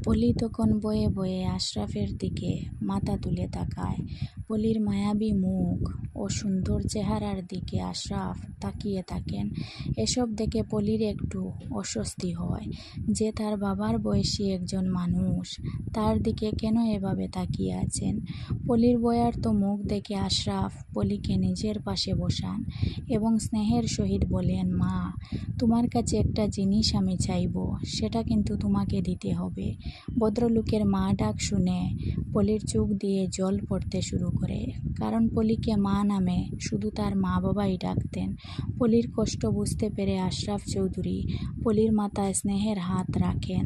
পলি তখন বয়ে বয়ে আশরাফের দিকে মাথা তুলে তাকায়। পলির মায়াবী মুখ ও সুন্দর চেহারার দিকে আশরাফ তাকিয়ে থাকেন। এসব দেখে পলির একটু অস্বস্তি হয় যে তার বাবার বয়সী একজন মানুষ তার দিকে কেন এভাবে তাকিয়ে আছেন। পলির বয়ার্ত মুখ দেখে আশরাফ পলিকে নিজের পাশে বসান এবং স্নেহের সহিত বলেন, মা, তোমার কাছে একটা জিনিস আমি চাইব, সেটা কিন্তু তোমাকে দিতে হবে। ভদ্রলোকের মা ডাক শুনে পলির চোখ দিয়ে জল পড়তে শুরু করে, কারণ পলিকে মা নামে শুধু তার মা বাবাই ডাকতেন। পলির কষ্ট বুঝতে পেরে আশরাফ চৌধুরী পলির মাথায় স্নেহের হাত রাখেন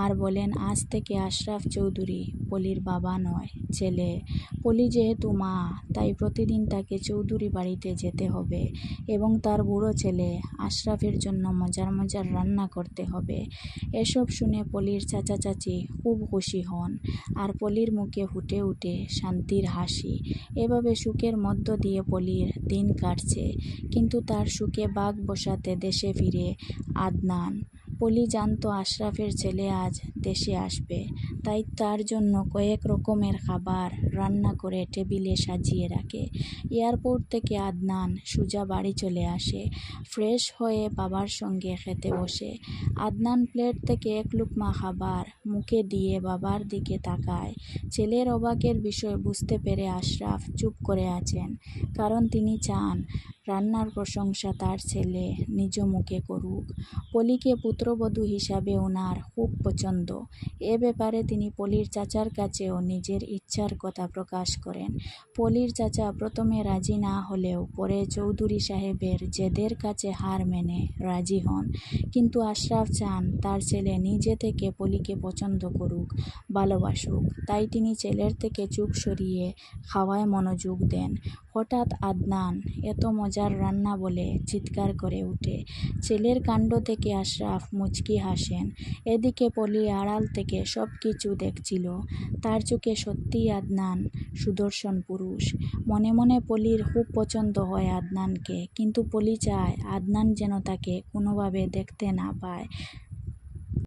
আর বলেন, আজ থেকে আশরাফ চৌধুরী পলির বাবা নয়, ছেলে। পলি যেহেতু মা, তাই প্রতিদিন তাকে চৌধুরী বাড়িতে যেতে হবে এবং তার বুড়ো ছেলে আশরাফের জন্য মজার মজার রান্না করতে হবে। এসব শুনে পলির চাচা চাচি খুব খুশি হন আর পলির মুখে ফুটে উঠে শান্তির হাসি। এভাবে সুখের মধ্য দিয়ে পলির দিন কাটছে। কিন্তু তার সুখে বাঘ বসাতে দেশে ফিরে আদনান। পলি জানতো আশরাফের ছেলে আজ দেশে আসবে, তাই তার জন্য কয়েক রকমের খাবার রান্না করে টেবিলে সাজিয়ে রাখে। এয়ারপোর্ট থেকে আদনান সোজা বাড়ি চলে আসে। ফ্রেশ হয়ে বাবার সঙ্গে খেতে বসে। আদনান প্লেট থেকে এক লুকমা খাবার মুখে দিয়ে বাবার দিকে তাকায়। ছেলের অবাকের বিষয় বুঝতে পেরে আশরাফ চুপ করে আছেন, কারণ তিনি চান রান্নার প্রশংসা তার ছেলে নিজ মুখে করুক। পলিকে পুত্রবধূ হিসাবে ওনার খুব পছন্দ। এ ব্যাপারে তিনি পলির চাচার কাছেও নিজের ইচ্ছার কথা প্রকাশ করেন। পলির চাচা প্রথমে রাজি না হলেও পরে চৌধুরী সাহেবের জেদের কাছে হার মেনে রাজি হন। কিন্তু আশরাফ চান তার ছেলে নিজে থেকে পলিকে পছন্দ করুক, ভালোবাসুক। তাই তিনি ছেলের থেকে চোখ সরিয়ে খাওয়ায় মনোযোগ দেন। হঠাৎ আদনান এত মজার রান্না বলে চিৎকার করে ওঠে। ছেলের কাণ্ড থেকে আশরাফ মুচকি হাসেন। এদিকে পলি আড়াল থেকে সব কিছু দেখছিল। তার চোখে সত্যিই আদনান সুদর্শন পুরুষ। মনে মনে পলির খুব পছন্দ হয় আদনানকে, কিন্তু পলি চায় আদনান যেন তাকে কোনোভাবে দেখতে না পায়।